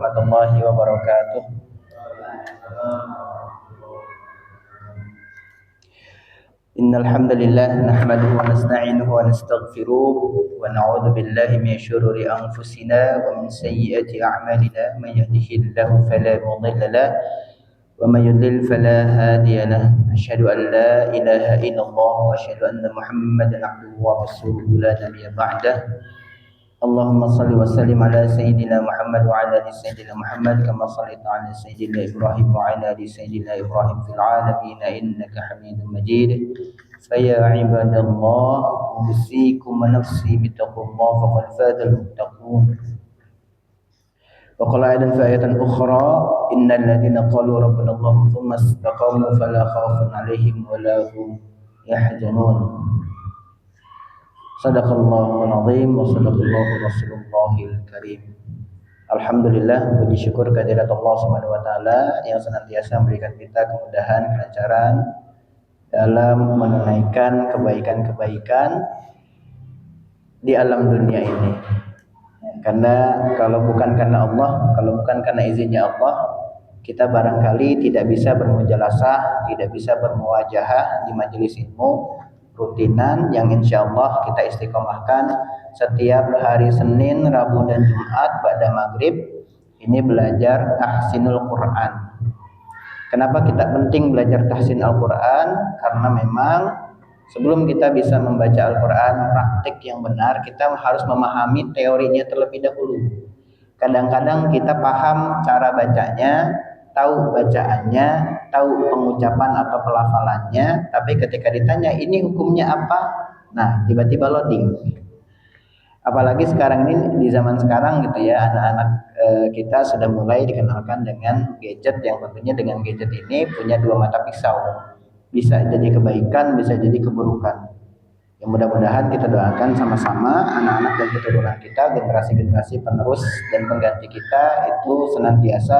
Warahmatullahi wabarakatuh. Innal hamdalillah nahmaduhu wa nasta'inuhu wa nastaghfiruh wa na'udzu billahi min shururi anfusina wa min sayyiati a'malina may yahdihillahu fala mudilla lahu wa may yudlil fala hadiya lahu. Asyhadu an la ilaha illallah wa asyhadu anna Muhammadan 'abduhu wa rasuluhu la nabiyya ba'dahu. Allahumma salli wa sallim ala sayyidina Muhammad wa ala ali sayyidina Muhammad kama sallaita ala sayyidina Ibrahim wa ala ali sayyidina Ibrahim fil alamin innaka Hamidum Majid. Fa ya ibadallah usikum wa nafsi bittaqwallah faqad fazal muttaqun. Wa qala aidan fi ayatin ukhra innal ladzina qalu rabbuna Allah thumma istaqamu fala khaufun alaihim wa la hum yahzanun. Sadaqallahul azim wa sadaqallahu rasulullahil karim. Alhamdulillah, puji syukur kehadirat Allah Subhanahu wa taala yang senantiasa memberikan kita kemudahan, kelancaran dalam menunaikan kebaikan-kebaikan di alam dunia ini. Karena kalau bukan karena Allah, kalau bukan karena izinnya Allah, kita barangkali tidak bisa bermujalasah, tidak bisa bermuwajahah di majelis ilmu rutinan yang insya Allah kita istiqomahkan setiap hari Senin, Rabu, dan Jumat pada maghrib. Ini belajar tahsinul Quran. Kenapa kita penting belajar tahsin Al-Quran? Karena memang sebelum kita bisa membaca Al-Quran praktik yang benar, kita harus memahami teorinya terlebih dahulu. Kadang-kadang kita paham cara bacanya, tahu bacaannya, tahu pengucapan atau pelafalannya, tapi ketika ditanya ini hukumnya apa, nah tiba-tiba loading. Apalagi sekarang ini, di zaman sekarang gitu ya, anak-anak kita sudah mulai dikenalkan dengan gadget yang tentunya dengan gadget ini punya dua mata pisau, bisa jadi kebaikan, bisa jadi keburukan. Yang mudah-mudahan kita doakan sama-sama anak-anak dan keturunan kita, generasi-generasi penerus dan pengganti kita itu senantiasa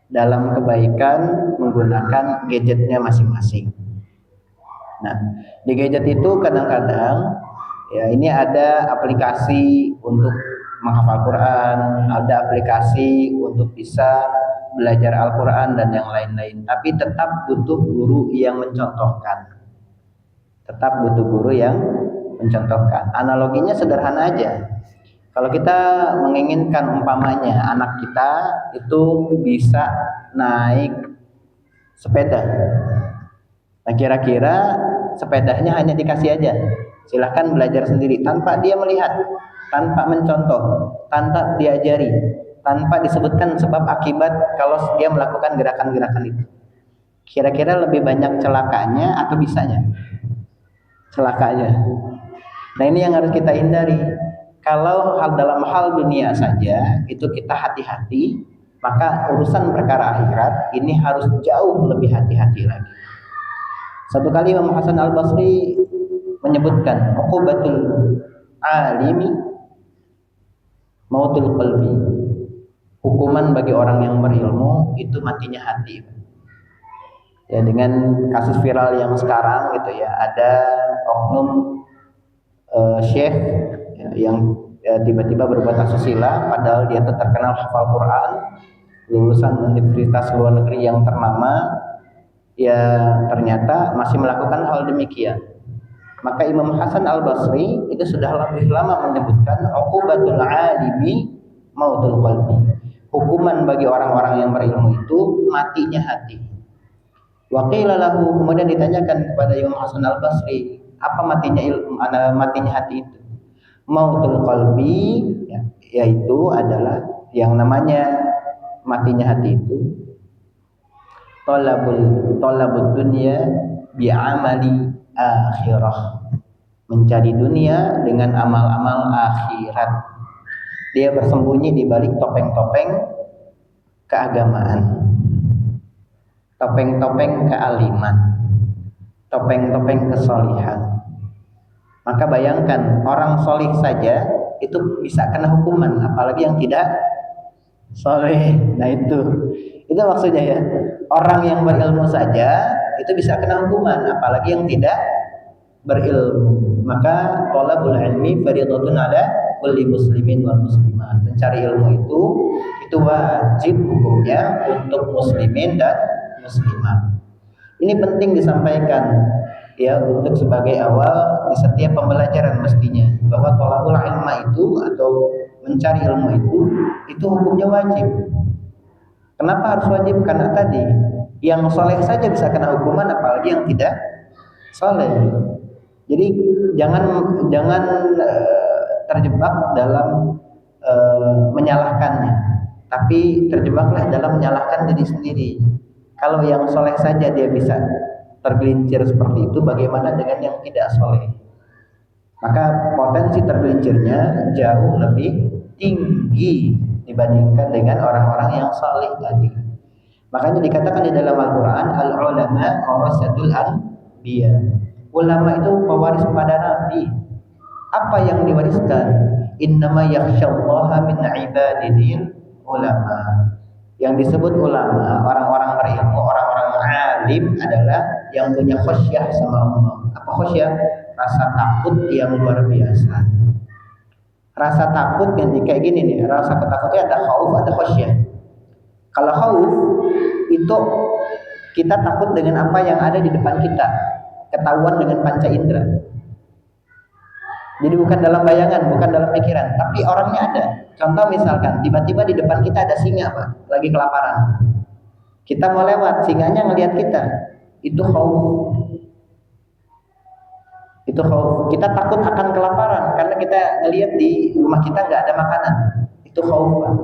dalam kebaikan menggunakan gadgetnya masing-masing. Nah, di gadget itu kadang-kadang ya ini ada aplikasi untuk menghafal Quran, ada aplikasi untuk bisa belajar Al-Quran dan yang lain-lain. Tapi tetap butuh guru yang mencontohkan. Tetap butuh guru yang mencontohkan. Analoginya sederhana aja. Kalau kita menginginkan umpamanya anak kita itu bisa naik sepeda, nah kira-kira sepedanya hanya dikasih aja, silahkan belajar sendiri tanpa dia melihat, tanpa mencontoh, tanpa diajari, tanpa disebutkan sebab akibat kalau dia melakukan gerakan-gerakan itu. Kira-kira lebih banyak celakanya atau bisanya? Celakanya. Nah ini yang harus kita hindari. Kalau dalam hal dunia saja itu kita hati-hati, maka urusan perkara akhirat ini harus jauh lebih hati-hati lagi. Satu kali Imam Hasan Al-Basri menyebutkan uqubatul alimi mautul qalbi. Hukuman bagi orang yang berilmu itu matinya hati. Ya, dengan kasus viral yang sekarang gitu ya, ada oknum syekh yang tiba-tiba berbuat asusila padahal dia terkenal hafal Quran, lulusan universitas luar negeri yang ternama, ya ternyata masih melakukan hal demikian. Maka Imam Hasan Al-Basri itu sudah lebih lama menyebutkan uqubatul alimi mautul qalbi. Hukuman bagi orang-orang yang berilmu itu matinya hati. Wa qila lahu, kemudian ditanyakan kepada Imam Hasan Al-Basri, apa matinya hati itu? Mautul qalbi, ya, yaitu adalah yang namanya matinya hati itu talabud dunya bi'amali akhirah, mencari dunia dengan amal-amal akhirat. Dia bersembunyi di balik topeng-topeng keagamaan, topeng-topeng kealiman, topeng-topeng kesolihan. Maka bayangkan orang solih saja itu bisa kena hukuman, apalagi yang tidak soleh. Nah itu maksudnya ya. Orang yang berilmu saja itu bisa kena hukuman, apalagi yang tidak berilmu. Maka thalabul ilmi fardhatun ala kulli muslimin wal muslimat. Mencari ilmu itu Itu wajib hukumnya untuk muslimin dan muslimah. Ini penting disampaikan ya untuk sebagai awal di setiap pembelajaran mestinya, bahwa thalabul ilma itu atau mencari ilmu itu hukumnya wajib. Kenapa harus wajib? Karena tadi yang soleh saja bisa kena hukuman, apalagi yang tidak soleh. Jadi jangan jangan terjebak dalam menyalahkannya, tapi terjebaklah dalam menyalahkan diri sendiri. Kalau yang soleh saja dia bisa tergelincir seperti itu, bagaimana dengan yang tidak soleh? Maka potensi tergelincirnya jauh lebih tinggi dibandingkan dengan orang-orang yang saleh tadi. Makanya dikatakan di dalam Al-Quran, al-ulama warasatul anbiya. Ulama itu pewaris pada nabi. Apa yang diwariskan? Innama yakhsyallaha min ibadil ulama. Yang disebut ulama, orang-orang berilmu, orang-orang alim adalah yang punya khasyah sama Allah. Apa khasyah? Rasa takut yang luar biasa. Rasa takut yang kayak gini nih, rasa ketakutnya ada khauf, ada khasyah. Kalau khauf itu kita takut dengan apa yang ada di depan kita, ketahuan dengan panca indera. Jadi bukan dalam bayangan, bukan dalam pikiran, tapi orangnya ada. Contoh misalkan tiba-tiba di depan kita ada singa, Pak, lagi kelaparan. Kita mau lewat, singanya ngelihat kita. Itu khauf. Itu khauf. Kita takut akan kelaparan karena kita ngelihat di rumah kita nggak ada makanan. Itu khauf, Pak.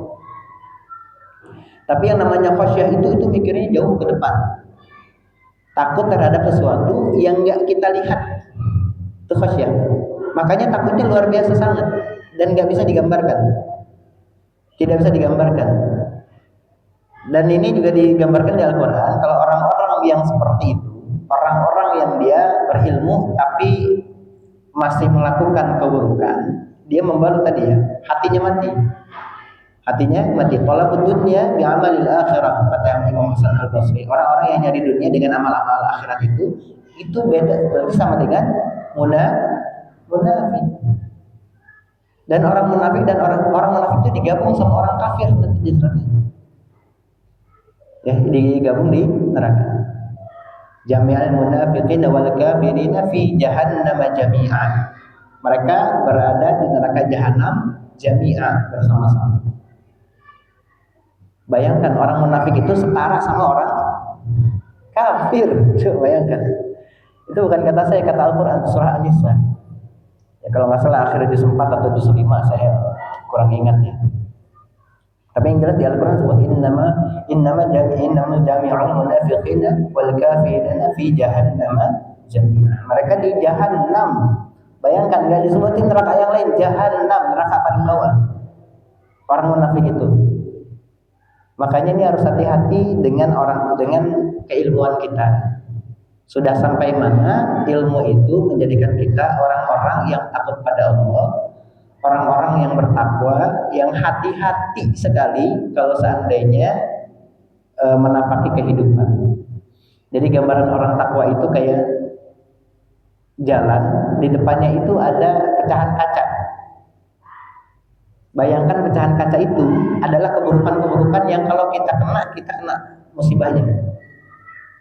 Tapi yang namanya khasyah itu mikirnya jauh ke depan. Takut terhadap sesuatu yang nggak kita lihat. Itu khasyah. Makanya takutnya luar biasa sangat dan nggak bisa digambarkan. Tidak bisa digambarkan. Dan ini juga digambarkan di Al-Quran. Kalau orang-orang yang seperti itu, orang-orang yang dia berilmu tapi masih melakukan keburukan, dia membalut tadi ya, hatinya mati. Hatinya mati. Talabud dunya bi amalil akhirah, kata Imam Hasan Al-Basri. Orang-orang yang nyari dunia dengan amal-amal akhirat itu beda, berarti sama dengan munafik. Dan orang munafik dan orang munafik itu digabung sama orang kafir nanti di neraka. Ya, digabung di neraka. Jami'al munafiqin wal kafirina fi jahannam jami'a. Mereka berada di neraka jahanam jami'a, bersama-sama. Bayangkan orang munafik itu setara sama orang kafir. Coba bayangkan. Itu bukan kata saya, kata Al-Quran surah An-Nisa. Ya, kalau nggak salah akhir juz 4 atau juz 5, saya kurang ingat ya. Tapi yang jelas di Al-Quran sebut innama jami'ul munafiqina wal kafirina fi jahannam jami'a. Mereka di jahannam. Bayangkan, nggak disebutin neraka yang lain, jahannam, neraka paling bawah. Orang munafik itu. Makanya ini harus hati-hati dengan keilmuan kita. Sudah sampai mana ilmu itu menjadikan kita orang-orang yang takut pada Allah, orang-orang yang bertakwa, yang hati-hati sekali kalau seandainya menapaki kehidupan. Jadi gambaran orang takwa itu kayak jalan, di depannya itu ada pecahan kaca. Bayangkan pecahan kaca itu adalah keburukan-keburukan yang kalau kita kena musibahnya.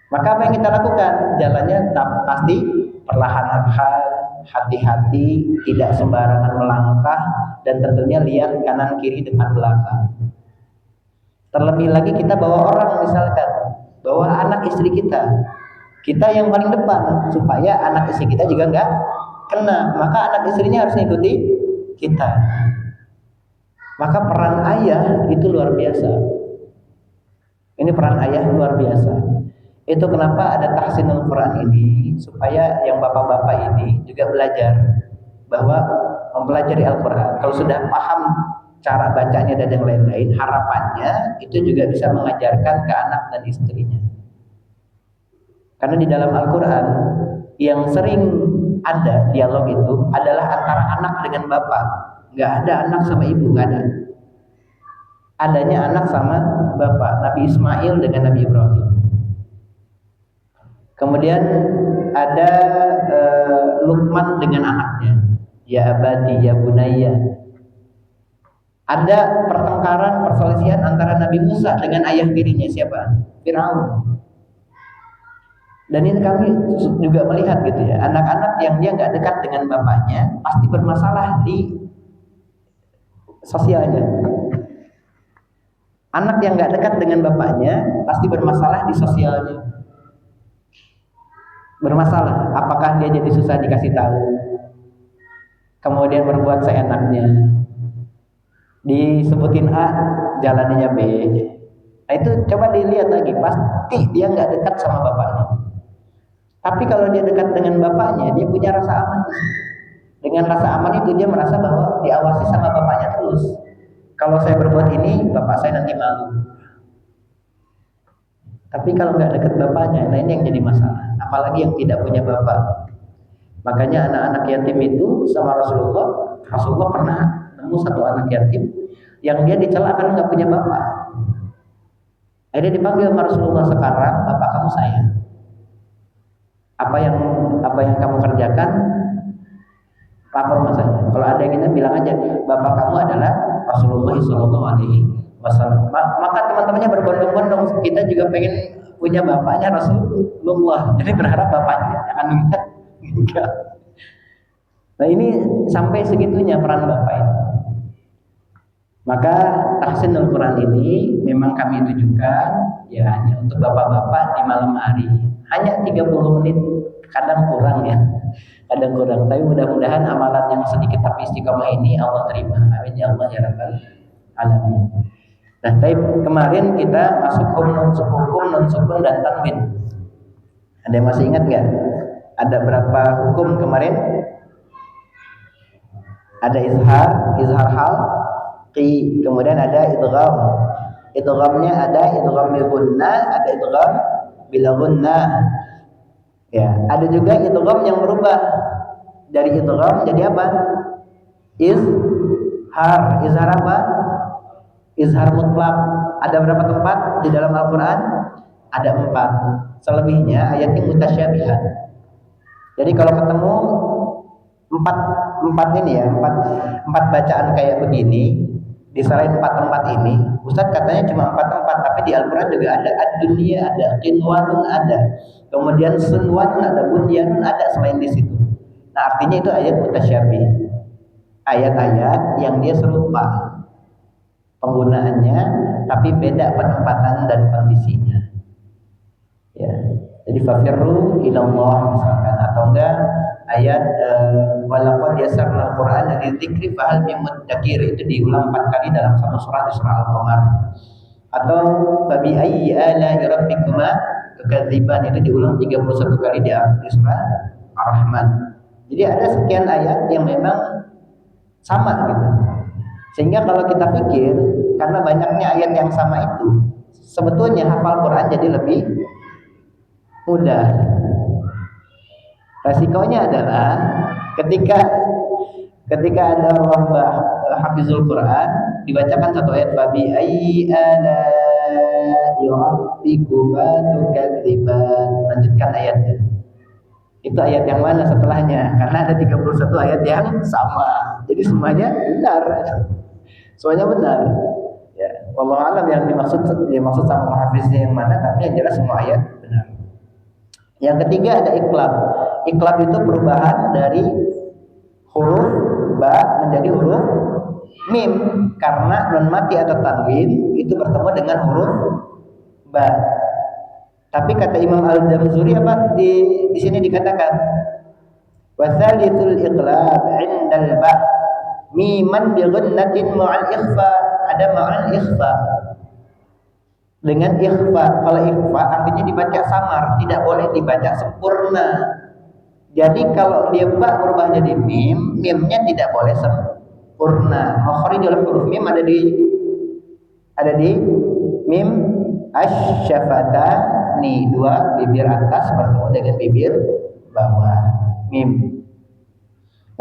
Maka apa yang kita lakukan? Jalannya pasti perlahan-lahan, hati-hati, tidak sembarangan melangkah, dan tentunya lihat kanan kiri depan belakang. Terlebih lagi kita bawa orang, misalkan bawa anak istri kita yang paling depan supaya anak istri kita juga nggak kena. Maka anak istrinya harus ngikuti kita. Maka peran ayah itu luar biasa. Ini peran ayah luar biasa. Itu kenapa ada tahsinul Quran ini, supaya yang bapak-bapak ini juga belajar bahwa mempelajari Al-Quran. Kalau sudah paham cara bacanya dan yang lain-lain, harapannya itu juga bisa mengajarkan ke anak dan istrinya. Karena di dalam Al-Quran yang sering ada dialog itu adalah antara anak dengan bapak. Nggak ada anak sama ibu, nggak ada. Adanya anak sama bapak, Nabi Ismail dengan Nabi Ibrahim. Kemudian ada Luqman dengan anaknya, ya abadi ya bunayya. Ada pertengkaran, perselisihan antara Nabi Musa dengan ayah tirinya siapa? Firaun. Dan ini kami juga melihat gitu ya, anak-anak yang dia nggak dekat dengan bapaknya pasti bermasalah di sosialnya. Anak yang nggak dekat dengan bapaknya pasti bermasalah di sosialnya. Bermasalah, apakah dia jadi susah dikasih tahu, kemudian berbuat seenaknya, disebutin A, jalannya B. Nah itu coba dilihat lagi, pasti dia nggak dekat sama bapaknya. Tapi kalau dia dekat dengan bapaknya, dia punya rasa aman. Dengan rasa aman itu dia merasa bahwa diawasi sama bapaknya terus. Kalau saya berbuat ini, bapak saya nanti malu. Tapi kalau nggak dekat bapaknya, nah ini yang jadi masalah. Apalagi yang tidak punya bapak. Makanya anak-anak yatim itu sama Rasulullah pernah nemu satu anak yatim yang dia dicela karena nggak punya bapak. Akhirnya dipanggil sama Rasulullah, sekarang bapak kamu saya. Apa yang kamu kerjakan, lapor sama saya. Kalau ada yang ingin bilang aja, bapak kamu adalah Rasulullah SAW. Maka teman-temannya berbondong-bondong, kita juga pengen punya bapaknya Rasulullah. Jadi berharap bapaknya akan meninggal. Nah ini sampai segitunya peran bapak ini. Maka tahsinul Quran ini memang kami tujukan ya hanya untuk bapak-bapak di malam hari. Hanya 30 menit, kadang kurang ya. Kadang kurang, tapi mudah-mudahan amalan yang sedikit tapi istiqomah ini Allah terima. Amin ya Allah ya rabbal alamin. Nah, tapi kemarin kita masuk hukum non sukun dan tanwin. Ada yang masih ingat nggak? Ada berapa hukum kemarin? Ada izhar hal, qi, kemudian ada idgham. Idghamnya ada idgham bil gunnah, ada idgham bil gunnah. Ya, ada juga idgham yang berubah dari idgham jadi apa? Izhar apa? Izhar mutlak. Ada berapa tempat di dalam Al-Quran? Ada 4. Selebihnya ayatnya mutasyabihat. Jadi kalau ketemu empat ini ya, empat bacaan kayak begini, di selain 4 tempat ini, Ustadz katanya cuma 4 tempat, tapi di Al-Quran juga ada ad-dunya, ada qinwanun, ada, kemudian sunwanun, ada bunyanun, ada selain di situ. Nah artinya itu ayat mutasyabih, ayat-ayat yang dia serupa penggunaannya, tapi beda penempatan dan kondisinya. Ya, jadi fafirru ilallah misalkan, atau enggak ayat walaqad yassarnal Qur'ana lidzikri fahal min muddakir, itu diulang 4 kali dalam satu surah di surah Al-Qamar. Atau fabi ayyi ala'i rabbikuma tukadziban, itu diulang 31 kali di surah Ar-Rahman. Jadi ada sekian ayat yang memang sama gitu. Sehingga kalau kita pikir, karena banyaknya ayat yang sama itu, sebetulnya hafal Quran jadi lebih mudah. Resikonya adalah ketika ada lomba hafizul Quran, dibacakan satu ayat, babi ayyi ala'i rabbikuma tukadziban, lanjutkan ayatnya. Itu ayat yang mana setelahnya? Karena ada 31 ayat yang sama. Jadi semuanya benar. Semuanya benar. Ya, wallahu alam yang dimaksud sama muhafiznya yang mana, tapi yang jelas semua ayat benar. Yang ketiga ada iqlab. Iqlab itu perubahan dari huruf ba menjadi huruf mim, karena nun mati atau tanwin itu bertemu dengan huruf ba. Tapi kata Imam Al-Jamzuri apa di sini dikatakan wasalitul iqlab 'indal ba miman bi ghunnatin ma'al ikhfa, ada ma'al ikhfa dengan ikhfa. Kalau ikhfa artinya dibaca samar, tidak boleh dibaca sempurna. Jadi kalau dia ba berubah jadi mim, mimnya tidak boleh sempurna. Makhrijul huruf mim ada di mim asy-syafatani, 2 bibir atas bertemu dengan bibir bawah, mim.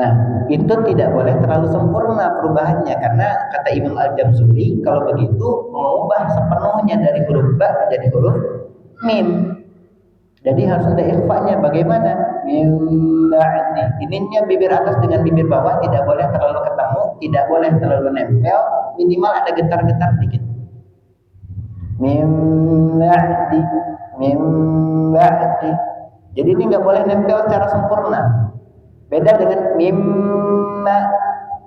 Nah, itu tidak boleh terlalu sempurna perubahannya, karena kata Imam Al-Jamzuri kalau begitu mengubah sepenuhnya dari huruf ba menjadi huruf mim. Jadi harus ada ikhfanya. Bagaimana? Mim ba'di. Ininya bibir atas dengan bibir bawah tidak boleh terlalu ketemu, tidak boleh terlalu nempel, minimal ada getar-getar dikit. Mim ba'di, mim ba'di. Jadi ini nggak boleh nempel secara sempurna. Beda dengan mimma,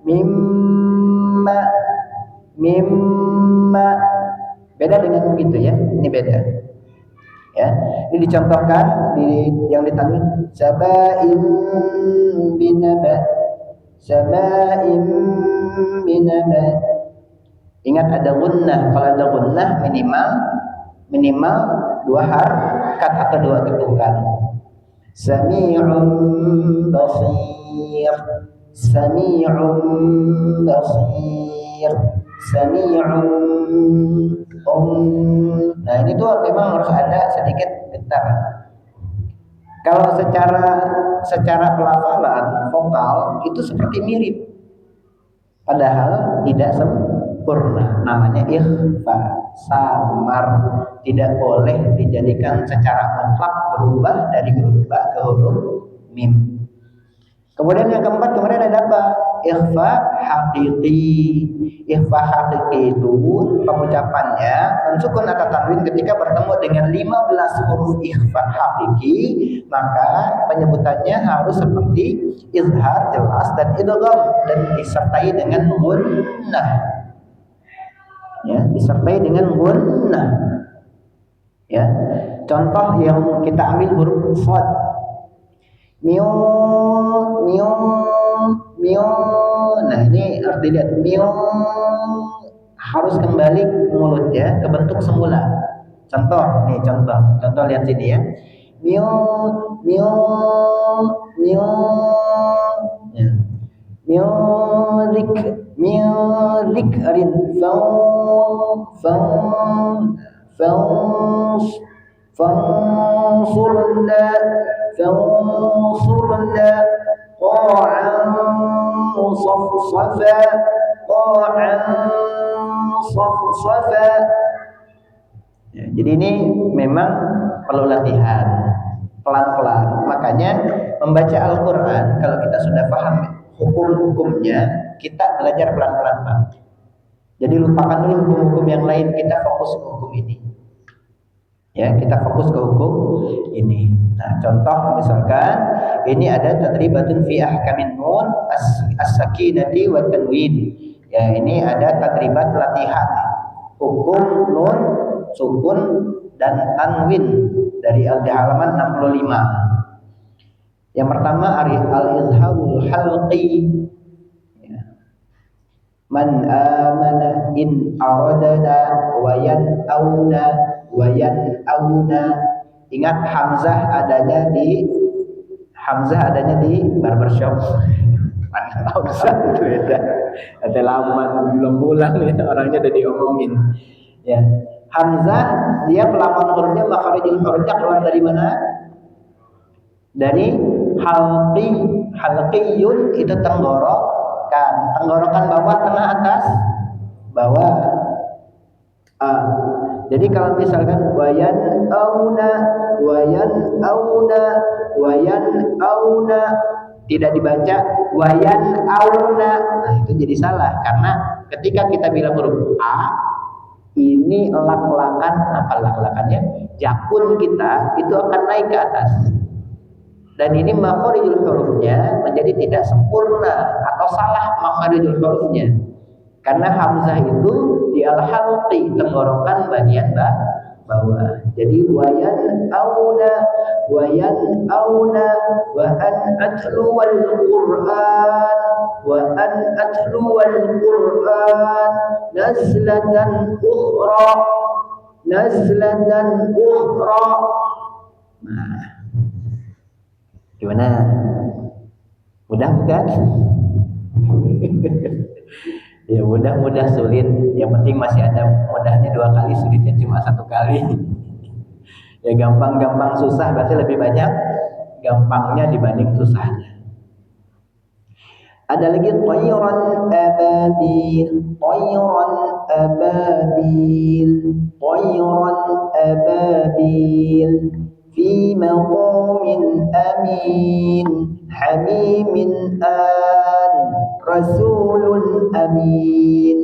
mimma, mimma. Beda dengan begitu ya. Ini beda. Ya, ini dicontohkan di yang ditanwin saba'in binaba, saba'in binaba. Ingat ada gunnah. Kalau ada gunnah minimal 2 harakat atau 2 ketukan. Sami'un basir, sami'un basir, sami'un Nah ini tuh memang harus ada sedikit getar. Kalau secara pelafalan vokal itu seperti mirip, padahal tidak sempurna. Namanya ikhfa, samar, tidak boleh dijadikan secara mutlak berubah dari huruf ba ke huruf mim. Kemudian yang keempat kemarin ada apa? Ikhfa haqiqi. Ikhfa haqiqi itu pengucapannya mensukun atau tanwin ketika bertemu dengan 15 huruf ikhfa haqiqi, maka penyebutannya harus seperti izhar jelas dan idgham dan disertai dengan gunnah. Ya, disertai dengan gunnah. Ya. Contoh yang kita ambil huruf shad. Miu, miu, miu. Nah ini harus dilihat, miu harus kembali mulutnya ke bentuk semula. Contoh lihat sini ya. Miu, miu, miu. Ya. Music, rin, fansurna, qa'an safsafa. Ya, jadi ini memang perlu latihan pelan-pelan. Makanya membaca Al-Quran kalau kita sudah paham hukum-hukumnya, kita belajar pelan-pelan Pak. Jadi lupakan dulu hukum-hukum yang lain, kita fokus ke hukum ini. Ya, kita fokus ke hukum ini. Nah, contoh misalkan ini ada tadribatun fi ahkamin nun as-sakinati wa tanwin. Ya, ini ada tadribat latihan hukum nun, sukun dan tanwin dari halaman 65. Yang pertama al-izharul halqi. Man amana in aradana wa yan'auna. Ingat hamzah adanya di barbershop. Mana hamzah itu ya. Ada lama belum pulang ya, orangnya udah diomongin. Ya. Hamzah dia pelafal hurufnya makharijul hurufnya keluar dari mana? Dari halqiyun itu tenggorokan bawah, tengah, atas, bawah. Jadi kalau misalkan wayan auna tidak dibaca wayan auna, nah itu jadi salah karena ketika kita bilang huruf a ini elak-elakan, apa elak-elakannya? Jakun kita itu akan naik ke atas. Dan ini makharijul hurufnya menjadi tidak sempurna atau salah makharijul hurufnya. Karena hamzah itu di al-halqi, tenggorokan bagian bawah. Jadi wayan auna wa an atluwal Qur'an nazlatan ukhra. Nah, gimana? Mudah bukan? Ya mudah sulit. Yang penting masih ada mudahnya 2 kali, sulitnya cuma 1 kali. Ya gampang susah berarti lebih banyak gampangnya dibanding susahnya. Ada lagi tayran ababil fi maqamin amin hamimin an rasulun amin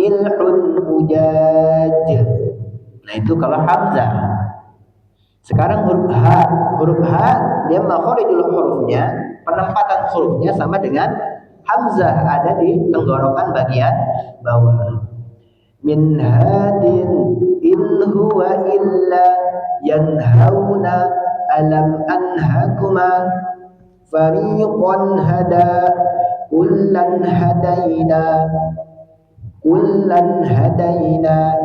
milhun ujaj. Nah itu kalau hamzah. Sekarang huruf H dia makhorijul hurufnya, penempatan hurufnya sama dengan hamzah, ada di tenggorokan bagian bawah. Min hadin in huwa illa yanhauna alam anhakuma fariqan hada kullan hadaina.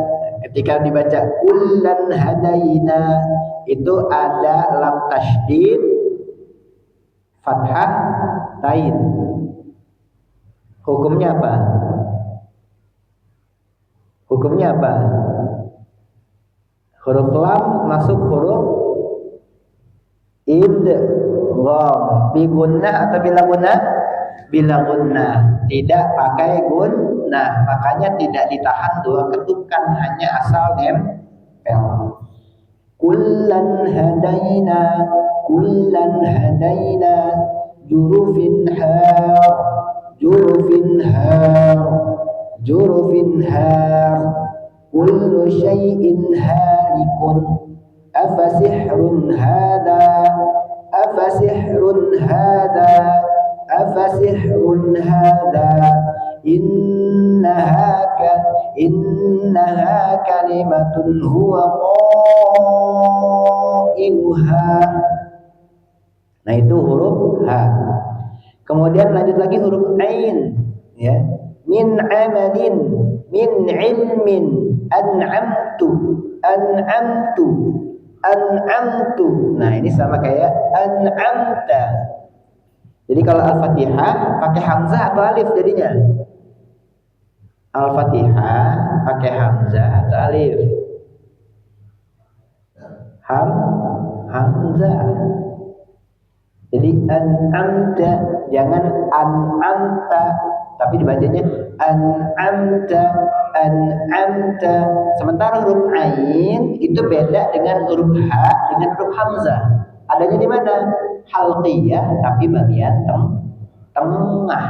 Ketika dibaca kullan hadaina itu ada lam tasydid fathah tain. Hukumnya apa? Huruf lam masuk huruf idgham bi gunnah atau bila gunnah? Bila gunnah, tidak pakai gunnah, makanya tidak ditahan dua ketukan, hanya asal nempel. Kullan hadaina jurufin har kullu syai'in halikun afasihrun hada innaha kalimatun huwa qailuha. Nah itu huruf H. Kemudian lanjut lagi huruf Ain, ya. Min amalin, min ilmin, an'amtu. Nah ini sama kayak an'amta. Jadi kalau Al-Fatihah pakai hamzah atau alif jadinya? Al-Fatihah pakai hamzah atau alif? Hamzah. Jadi an'amta, jangan an'amta, tapi dibacanya an'amta. Sementara huruf ain itu beda dengan huruf H dengan huruf hamzah. Adanya di mana? Halqiyah, tapi bagian tengah.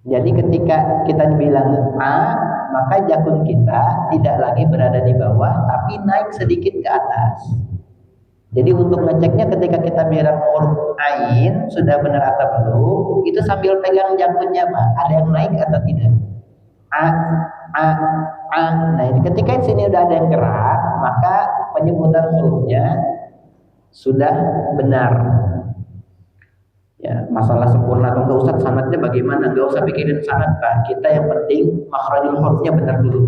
Jadi ketika kita bilang A, maka jakun kita tidak lagi berada di bawah, tapi naik sedikit ke atas. Jadi untuk ngeceknya ketika kita bilang huruf ain sudah benar atau belum, itu sambil pegang jakunnya Pak, ada yang naik atau tidak? A. Nah, ketika di sini udah ada yang gerak, maka penyebutan hurufnya sudah benar. Ya, masalah sempurna atau enggak Ustaz sanadnya bagaimana? Enggak usah pikirin sanad Pak. Kita yang penting makhrajul hurufnya benar dulu.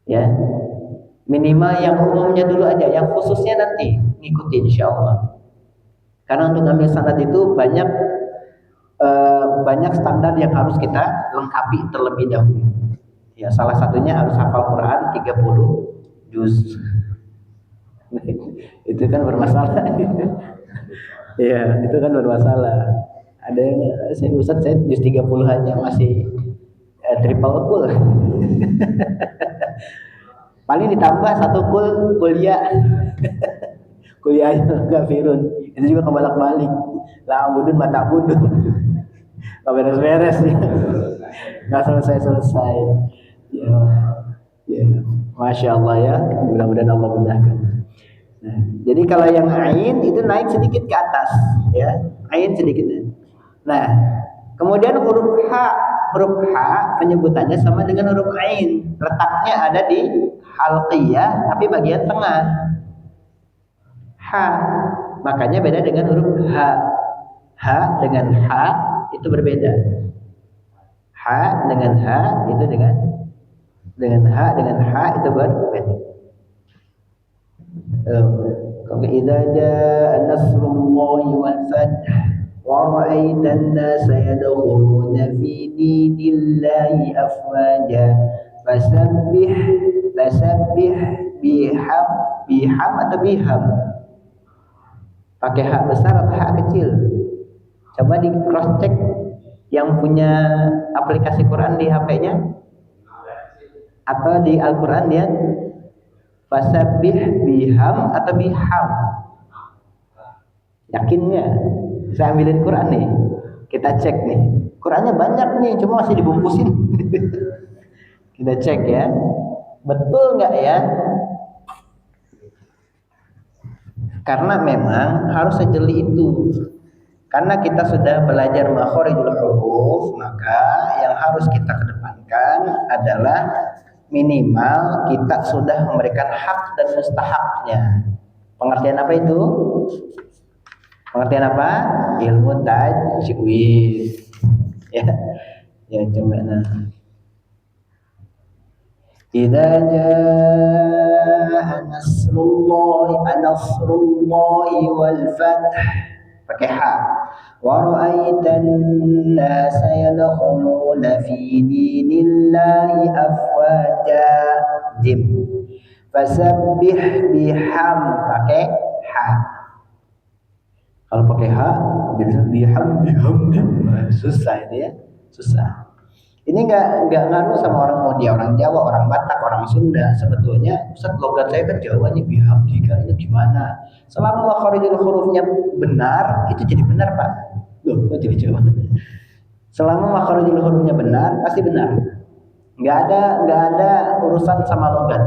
Ya. Minimal yang umumnya dulu aja, yang khususnya nanti ngikutin insyaallah. Karena untuk ngambil sanad itu banyak standar yang harus kita lengkapi terlebih dahulu. Ya, salah satunya harus hafal Quran 30 juz. Itu kan bermasalah. Iya, itu kan bermasalah. Ada yang Ustaz saya juz 30 aja masih triple kul. Paling ditambah satu kuliah. Kuliahnya kafirun. Itu juga kebalak-balik. La abudun mata abudun. Gak beres-beres ya. Gak selesai-selesai. Ya. Masya Allah ya. Mudah-mudahan Allah mudahkan. Nah, jadi kalau yang ain itu naik sedikit ke atas, ya, ain sedikit. Nah, kemudian huruf H penyebutannya sama dengan huruf ain, letaknya ada di halqiyah, tapi bagian tengah. H, makanya beda dengan huruf H. H dengan H itu berbeda. H dengan H itu dengan H itu berbeda. Idza jaa nasrullahi wal fath wa ra'aitan nasa yadkhuluna fi dinillahi afwaja fasabbih biham atau biham. Pakai hak besar atau hak kecil? Coba di cross check yang punya aplikasi Quran di HP-nya atau di Al-Quran dia fasabbih biham atau biham. Yakinnya saya ambilin Quran nih, kita cek nih Qurannya banyak nih, cuma masih dibungkusin. Kita cek ya, betul nggak ya? Karena memang harus sejeli itu. Karena kita sudah belajar makharijul huruf, maka yang harus kita kedepankan adalah minimal kita sudah memberikan hak dan mustahaknya. Pengertian apa itu? Pengertian apa? Ilmu tajwid. Ya, ya coba nah. Idza jaa nasrullahi wal fath, pakai ha. Wa ra'aitan nasa yadkhuluna fi dinillahi afwaja, jim. Fasabbih biham, pakai ha. Kalau pakai ha, bisa biham susah itu ya, susah. Ini nggak ngaruh sama orang, mau dia orang Jawa, orang Batak, orang Sunda. Sebetulnya Ustaz, logat saya kan Jawa nih, bihamdika ini gimana? Selama makharijul hurufnya benar, itu jadi benar Pak. Loh, kok jadi Jawa? Selama makharijul hurufnya benar, pasti benar. Nggak ada urusan sama logat.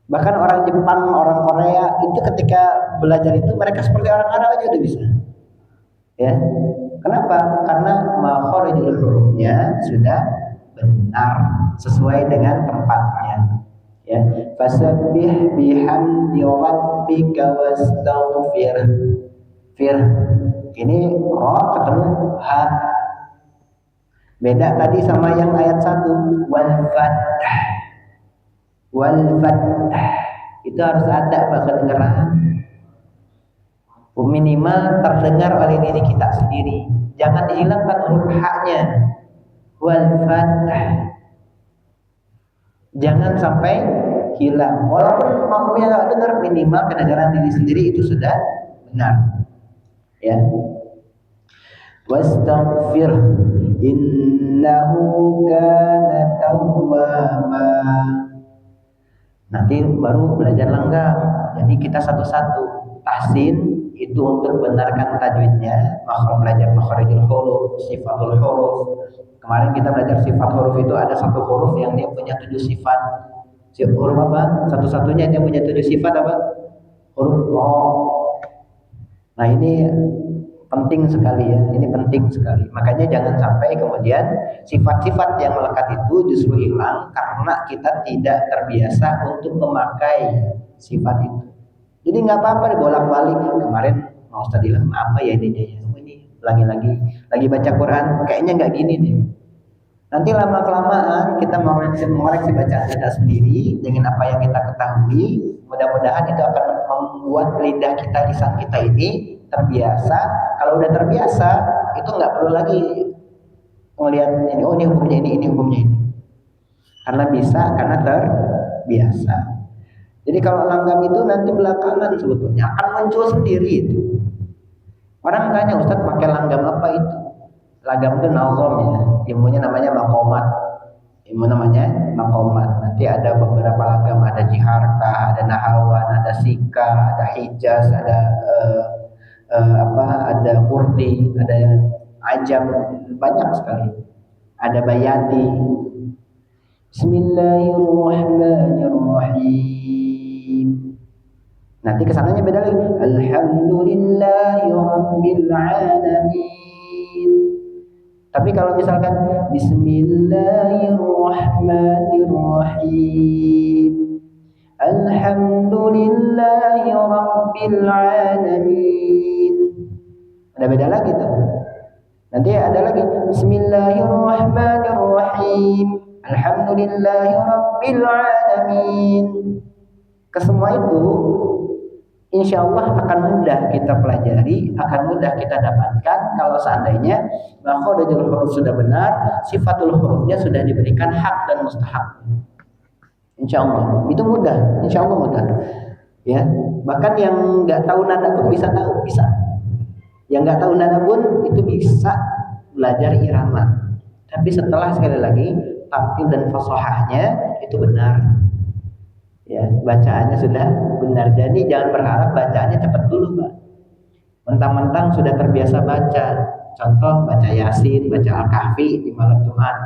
Bahkan orang Jepang, orang Korea itu ketika belajar itu mereka seperti orang Arab aja udah bisa. Ya. Kenapa? Karena makharijul hurufnya sudah benar sesuai dengan tempatnya. Ya, fasabbih bihamdi rabbika wastaghfir. Fir. Ini ra ketemu ha. Beda tadi sama yang ayat 1 wal fath. Wal fath. Itu harus ada bahasa kedengaran. Minimal terdengar oleh diri kita sendiri. Jangan dihilangkan huruf haknya. Wal fath. Jangan sampai hilang. Walaupun makmumnya nggak dengar, minimal kedengaran diri sendiri itu sudah benar. Ya. Wastaghfir innahu kana tawwaba. Nanti baru belajar langgam. Jadi kita satu-satu. Tahsin itu untuk benarkan tajwidnya, belajar makharijul huruf, sifatul huruf. Kemarin kita belajar sifat huruf itu ada satu huruf yang dia punya 7 sifat. Huruf apa? Satu-satunya dia punya 7 sifat apa? Huruf ro. Nah ini penting sekali ya, ini penting sekali. Makanya jangan sampai kemudian sifat-sifat yang melekat itu justru hilang karena kita tidak terbiasa untuk memakai sifat itu. Jadi nggak apa-apa dibolak-balik. Kemarin mau Ustaz bilang apa ya ininya ya? Ini lagi baca Quran, kayaknya nggak gini nih. Nanti lama-kelamaan kita mengoreksi bacaan kita sendiri dengan apa yang kita ketahui. Mudah-mudahan itu akan membuat lidah kita, lisan kita ini terbiasa. Kalau udah terbiasa, itu nggak perlu lagi melihat ini, oh ini hukumnya ini hukumnya ini. Karena terbiasa. Jadi kalau langgam itu nanti belakangan sebetulnya akan muncul sendiri itu. Orang tanya, Ustaz pakai langgam apa itu? Langgam itu nazam ya, ilmunya namanya maqamat. Ilmu namanya maqamat. Nanti ada beberapa langgam, ada jiharkah, ada nahawan, ada sika, ada hijaz, ada ada kurdi, ada ajam, banyak sekali. Ada bayati. Bismillahirrahmanirrahim. Nanti kesananya beda lagi. Alhamdulillahirabbil alamin. Tapi kalau misalkan Bismillahirrahmanirrahim. Alhamdulillahirabbil alamin. Ada beda lagi tuh. Nanti ada lagi Bismillahirrahmanirrahim. Alhamdulillahirabbil alamin. Kesemua itu insya Allah akan mudah kita pelajari, akan mudah kita dapatkan kalau seandainya makharijul huruf sudah benar, sifatul hurufnya sudah diberikan hak dan mustahak. Insya Allah itu mudah, insya Allah mudah. Ya, bahkan yang nggak tahu nada pun bisa tahu, bisa. Yang nggak tahu nada pun itu bisa belajar irama. Tapi setelah sekali lagi tampil dan fasahahnya itu benar. Ya, bacaannya sudah benar. Jadi jangan berharap bacaannya cepat dulu, Pak. Mentang-mentang sudah terbiasa baca, Contoh baca Yasin, baca Al-Kahfi di malam Jumat.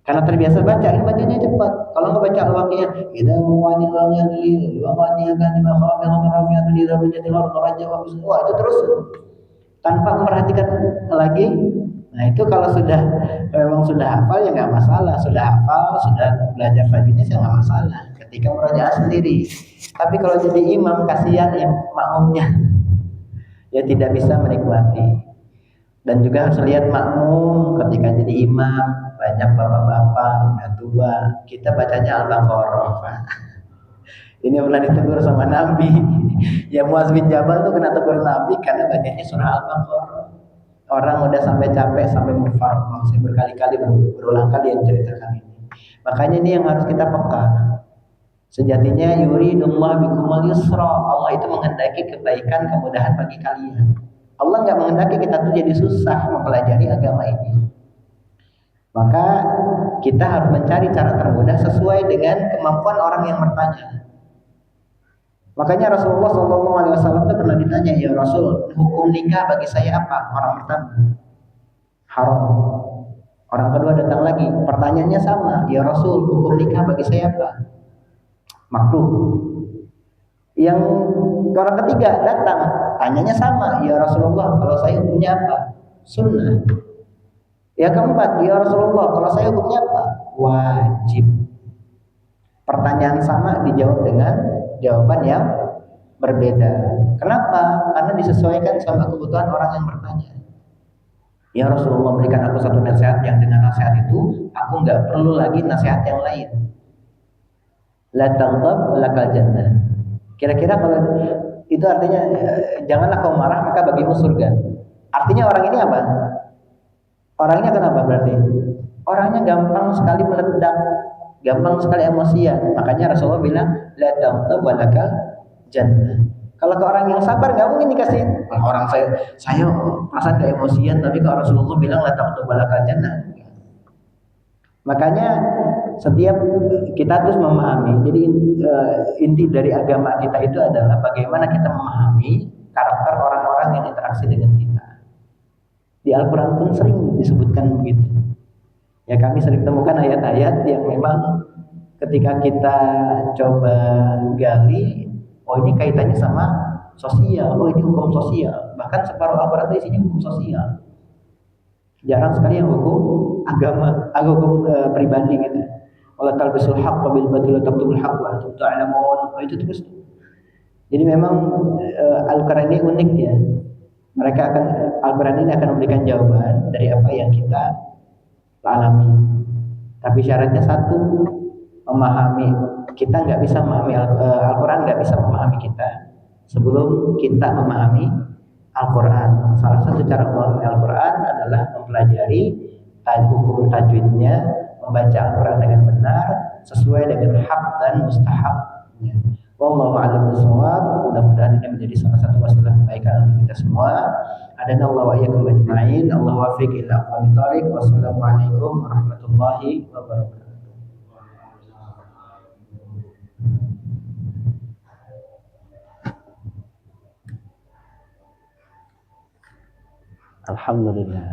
Karena terbiasa baca, ini bacanya cepat. Kalau nggak baca Al-Waqiah, idza waqa'atil waqi'atu wa waqa'at ma khafidatur rafi'atun idza rujatil ardu raj'a wa wah itu terus tanpa memperhatikan lagi. Nah itu kalau sudah memang sudah hafal ya nggak masalah, sudah hafal, sudah belajar tajwidnya sih nggak masalah. Ketika murojaah sendiri. Tapi kalau jadi imam kasihan yang makmumnya, ya tidak bisa menikmati. Dan juga harus lihat makmum ketika jadi imam banyak bapak-bapak udah tua, kita bacanya Al-Baqarah. Ini pernah ditegur sama Nabi. Ya Muaz bin Jabal tuh kena tegur Nabi karena bacanya surah Al-Baqarah. Orang udah sampai capek sampai mufarqah. Saya berkali-kali berulang kali yang ceritakan ini. Makanya ini yang harus kita peka. Sejatinya yuridullah bikumul yusra. Allah itu menghendaki kebaikan, kemudahan bagi kalian. Allah nggak menghendaki kita tuh jadi susah mempelajari agama ini. Maka kita harus mencari cara termudah sesuai dengan kemampuan orang yang bertanya. Makanya Rasulullah SAW itu pernah ditanya, ya Rasul, hukum nikah bagi saya apa? Orang pertama, haram. Orang kedua datang lagi, pertanyaannya sama, ya Rasul, hukum nikah bagi saya apa? Makruh. Yang orang ketiga datang, tanyanya sama, ya Rasulullah, kalau saya hukumnya apa? Sunnah. Yang keempat, ya Rasulullah, kalau saya hukumnya apa? Wajib. Pertanyaan sama dijawab dengan jawaban yang berbeda. Kenapa? Karena disesuaikan sama kebutuhan orang yang bertanya. Ya Rasulullah, berikan aku satu nasihat yang dengan nasihat itu aku nggak perlu lagi nasihat yang lain. La taghdab lakal jannah. Kira-kira kalau itu artinya janganlah kau marah maka bagimu surga. Artinya orang ini apa? Orangnya kenapa berarti? Orangnya gampang sekali meledak, gampang sekali emosian. Makanya Rasulullah bilang la taghdab lakal jannah. Kalau ke orang yang sabar nggak mungkin dikasih. Orang saya perasaan kayak emosian, tapi kalau Rasulullah bilang la taghdab lakal jannah. Makanya setiap kita terus memahami. Jadi inti dari agama kita itu adalah bagaimana kita memahami karakter orang-orang yang interaksi dengan kita. Di Al-Quran pun sering disebutkan begitu. Ya kami sering temukan ayat-ayat yang memang ketika kita coba gali, oh ini kaitannya sama sosial, oh ini hukum sosial. Bahkan separuh Al-Quran itu isinya hukum sosial. Jarang sekali yang hukum agama, hukum pribadi gitu. Wala talbisul haqqa bil batil wa taqtumul haqqa wa antum ta'lamun. Itu terus. Jadi memang Al-Quran ini unik ya. Al-Quran ini akan memberikan jawaban dari apa yang kita alami. Tapi syaratnya satu, memahami. Kita nggak bisa memahami Al-Quran, nggak bisa memahami kita sebelum kita memahami Al-Quran. Salah satu cara memahami Al-Quran adalah mempelajari hukum tajwidnya, membaca Al-Quran dengan benar sesuai dengan hak dan mustahabnya. Wallahu a'lam bishawab. Mudah-mudahan ini menjadi salah satu wasilah kebaikan untuk kita semua. Adana Allah wa iyyakum ajma'in. Allah wafiq ila aqwamit thoriq. Wassalamualaikum warahmatullahi wabarakatuh. Alhamdulillah.